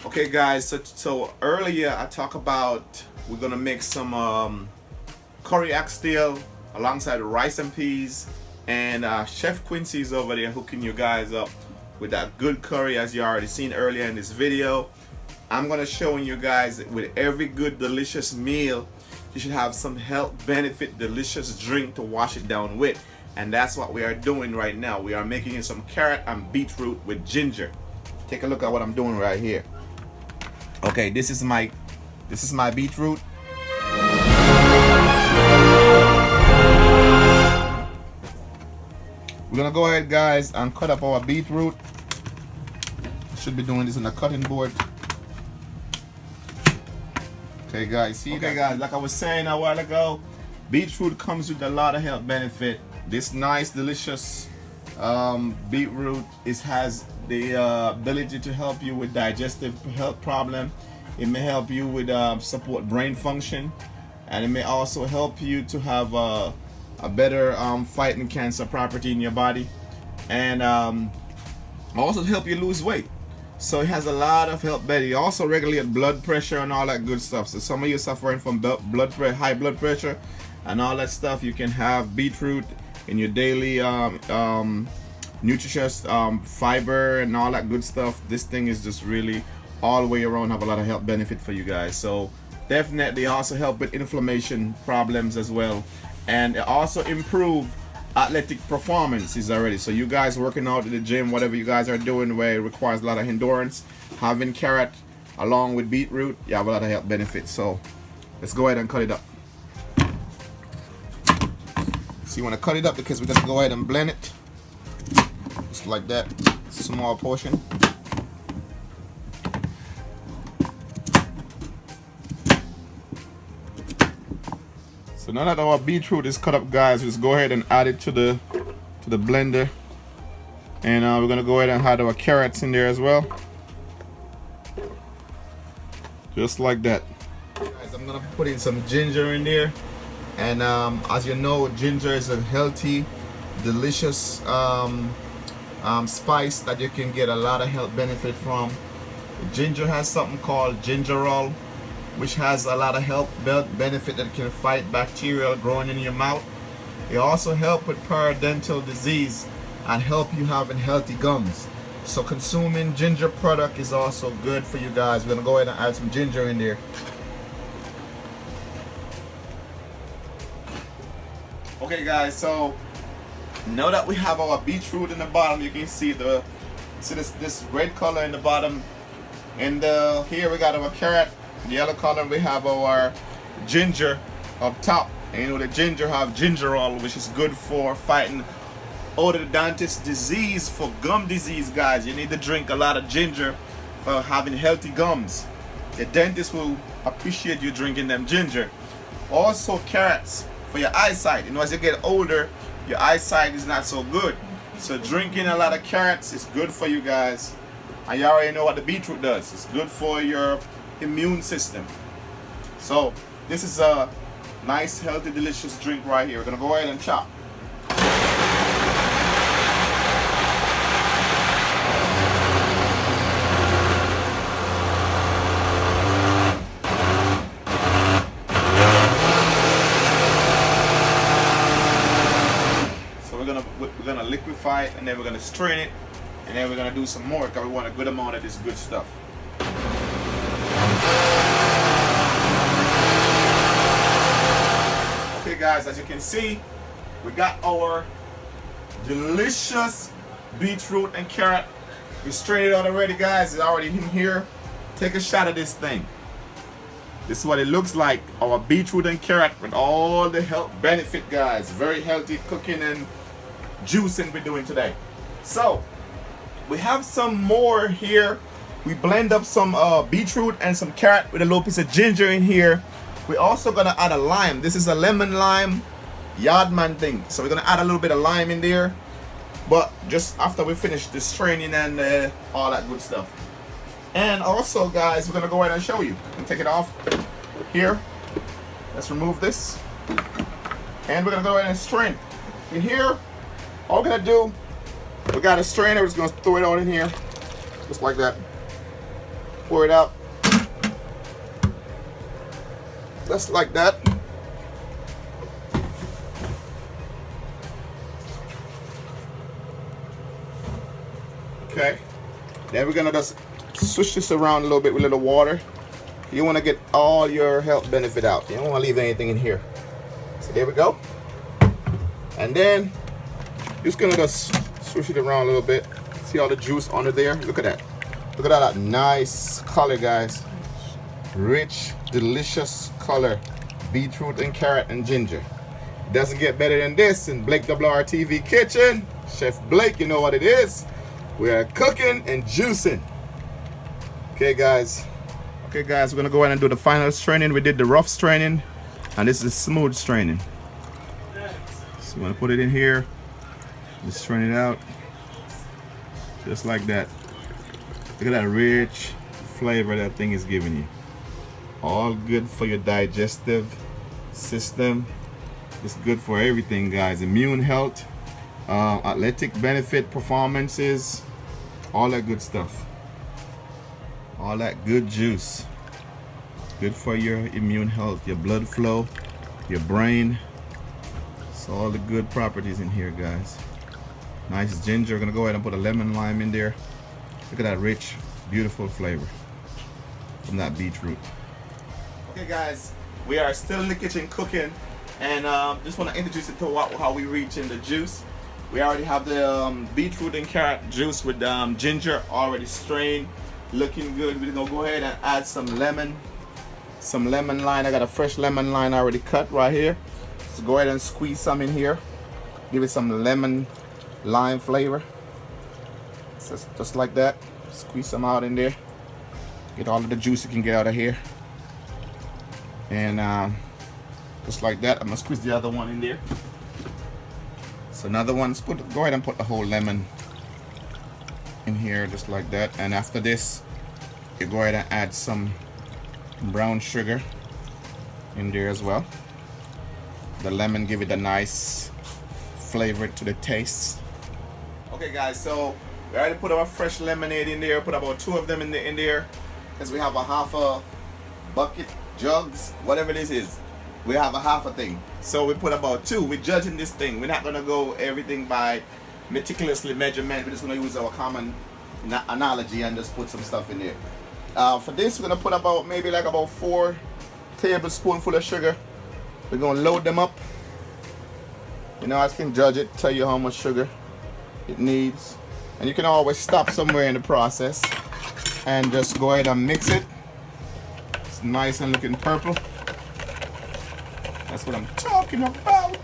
Okay guys, so earlier I talked about we're gonna make some curry oxtail alongside rice and peas, and Chef Quincy's over there hooking you guys up with that good curry as you already seen earlier in this video. I'm gonna showing you guys with every good delicious meal you should have some health benefit delicious drink to wash it down with, and that's what we are doing right now. We are making some carrot and beetroot with ginger. Take a look at what I'm doing right here. Okay, this is my beetroot. We're gonna go ahead guys and cut up our beetroot. Should be doing this on a cutting board. Okay guys, see okay guys, like I was saying a while ago, beetroot comes with a lot of health benefit. This nice delicious beetroot has the ability to help you with digestive health problem. It may help you with support brain function, and it may also help you to have a better fighting cancer property in your body, and also help you lose weight. So it has a lot of health benefits. It also regulate blood pressure and all that good stuff. So some of you suffering from high blood pressure and all that stuff, you can have beetroot in your daily nutritious fiber and all that good stuff. This thing is just really all the way around have a lot of health benefit for you guys. So definitely also help with inflammation problems as well, and it also improve athletic performances already. So you guys working out at the gym, whatever you guys are doing where it requires a lot of endurance, having carrot along with beetroot, you have a lot of health benefits. So let's go ahead and cut it up. So you want to cut it up because we're going to go ahead and blend it just like that, small portion. So now that our beetroot is cut up guys, let's go ahead and add it to the blender, and we're gonna go ahead and add our carrots in there as well, just like that. Guys, I'm gonna put in some ginger in there, and as you know, ginger is a healthy, delicious spice that you can get a lot of health benefit from. Ginger has something called gingerol, which has a lot of health benefit that can fight bacteria growing in your mouth. It also helps with periodontal disease and help you having healthy gums. So consuming ginger product is also good for you guys. We're gonna go ahead and add some ginger in there. Okay guys, so now that we have our beetroot in the bottom, you can see this red color in the bottom, and here we got our carrot. The yellow color, we have our ginger up top, and you know the ginger have gingerol, which is good for fighting orthodontist disease, for gum disease guys. You need to drink a lot of ginger for having healthy gums. The dentist will appreciate you drinking them ginger. Also carrots for your eyesight. You know, as you get older, your eyesight is not so good, so drinking a lot of carrots is good for you guys. And you already know what the beetroot does. It's good for your immune system. So this is a nice healthy delicious drink right here. We're gonna go ahead and chop. So we're gonna liquefy it, and then we're gonna strain it, and then we're gonna do some more because we want a good amount of this good stuff. Okay guys, as you can see, we got our delicious beetroot and carrot. We strained it out already guys, it's already in here. Take a shot of this thing. This is what it looks like, our beetroot and carrot with all the health benefit guys. Very healthy cooking and juicing we're doing today. So we have some more here. We blend up some beetroot and some carrot with a little piece of ginger in here. We're also gonna add a lime. This is a lemon lime yardman thing. So we're gonna add a little bit of lime in there, but just after we finish the straining and all that good stuff. And also guys, we're gonna go ahead and show you. And take it off here. Let's remove this. And we're gonna go ahead and strain. In here, all we're gonna do, we got a strainer, we're just gonna throw it on in here. Just like that. pour it out. Just like that. Okay. Then we're gonna just switch this around a little bit with a little water. You want to get all your health benefit out. You don't want to leave anything in here. So there we go. And then just gonna just switch it around a little bit. See all the juice under there? Look at that. Look at that nice color, guys. Rich, delicious color. Beetroot and carrot and ginger. Doesn't get better than this in BlakeWrTv kitchen. Chef Blake, you know what it is. We are cooking and juicing. Okay, guys. Okay, guys, we're gonna go ahead and do the final straining. We did the rough straining, and this is smooth straining. So I'm gonna put it in here. Just strain it out, just like that. Look at that rich flavor that thing is giving you. All good for your digestive system. It's good for everything, guys. Immune health, athletic benefit, performances, all that good stuff. All that good juice. Good for your immune health, your blood flow, your brain. So all the good properties in here, guys. Nice ginger. We're gonna go ahead and put a lemon lime in there. Look at that rich, beautiful flavor from that beetroot. Okay, guys, we are still in the kitchen cooking, and just want to introduce you to how we reach in the juice. We already have the beetroot and carrot juice with ginger already strained, looking good. We're gonna go ahead and add some lemon line. I got a fresh lemon line already cut right here. So go ahead and squeeze some in here. Give it some lemon lime flavor. Just like that. Squeeze some out in there. Get all of the juice you can get out of here. And just like that, I'm gonna squeeze the other one in there. So another one, go ahead and put the whole lemon in here, just like that. And after this, you go ahead and add some brown sugar in there as well. The lemon give it a nice flavor to the taste. Okay, guys, so we already put our fresh lemonade in there. Put about 2 of them in there, because we have a half a bucket, jugs, whatever this is. We have a half a thing, so we put about 2. We're judging this thing. We're not gonna go everything by meticulously measurement. We're just gonna use our common analogy and just put some stuff in there. For this, we're gonna put about maybe like about 4 tablespoons full of sugar. We're gonna load them up. You know, I can judge it, tell you how much sugar it needs, and you can always stop somewhere in the process and just go ahead and mix it. It's nice and looking purple. That's what I'm talking about.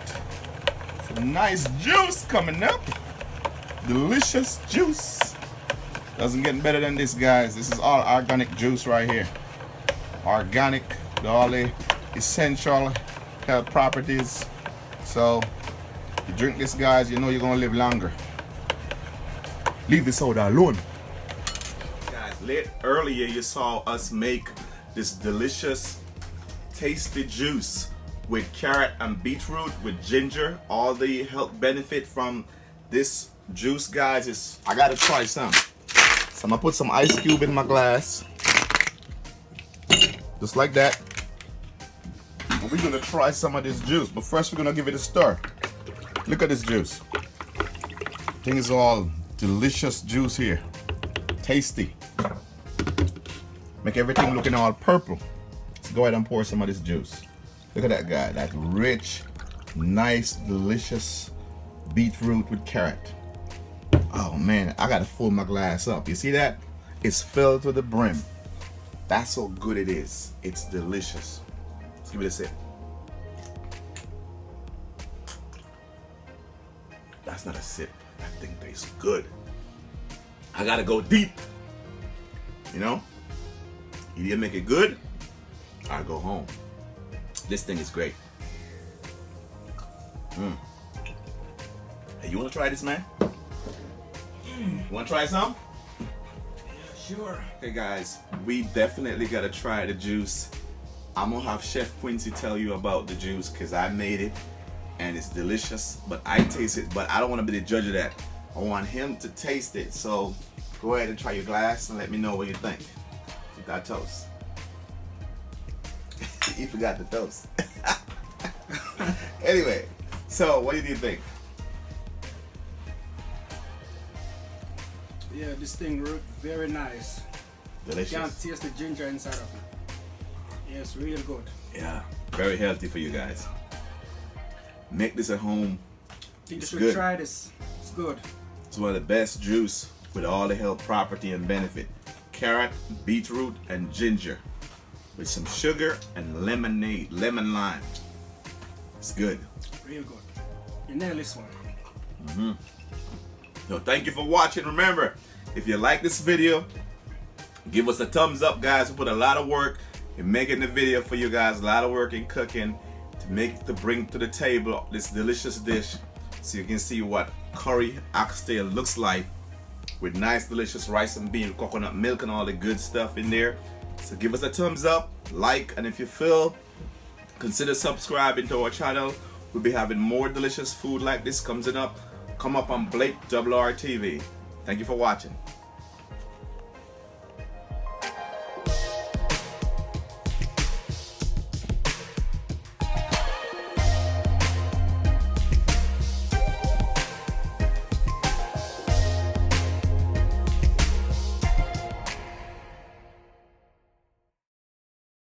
Some nice juice coming up. Delicious juice. Doesn't get better than this, guys. This is all organic juice right here. Organic, all the essential health properties. So you drink this, guys, you know you're gonna live longer. Leave the soda alone. Guys, earlier you saw us make this delicious, tasty juice with carrot and beetroot with ginger. All the health benefit from this juice, guys, is I gotta try some. So I'm gonna put some ice cube in my glass, just like that. And we're gonna try some of this juice, but first we're gonna give it a stir. Look at this juice. Thing is all delicious juice here, tasty. Make everything looking all purple. Let's go ahead and pour some of this juice. Look at that, guy. That rich, nice, delicious beetroot with carrot. Oh man, I gotta fill my glass up. You see that? It's filled to the brim. That's how good it is. It's delicious. Let's give it a sip. That's not a sip. That thing tastes good. I gotta go deep. You know? You didn't make it good, I go home. This thing is great. Hey, you wanna try this, man? You wanna try some? Yeah, sure. Okay, guys, we definitely gotta try the juice. I'm gonna have Chef Quincy tell you about the juice, because I made it and it's delicious, but I taste it, but I don't wanna be the judge of that. I want him to taste it. So go ahead and try your glass and let me know what you think. Got toast. You forgot the toast. Anyway, so what did you think? Yeah, this thing very nice. Delicious. You can't taste the ginger inside of it. Yes, real good. Yeah, very healthy for you guys. Make this at home. I think It's you should good. try this. It's good. It's one of the best juice with all the health property and benefit. Carrot, beetroot, and ginger with some sugar and lemonade, lemon lime. It's good. Real good. You nail this one. So thank you for watching. Remember, if you like this video, give us a thumbs up, guys. We put a lot of work in making the video for you guys. A lot of work in cooking to bring to the table this delicious dish, so you can see what curry oxtail looks like with nice delicious rice and bean, coconut milk, and all the good stuff in there. So give us a thumbs up, like, and if you feel, consider subscribing to our channel. We'll be having more delicious food like this come up on BlakeWrTv. Thank you for watching.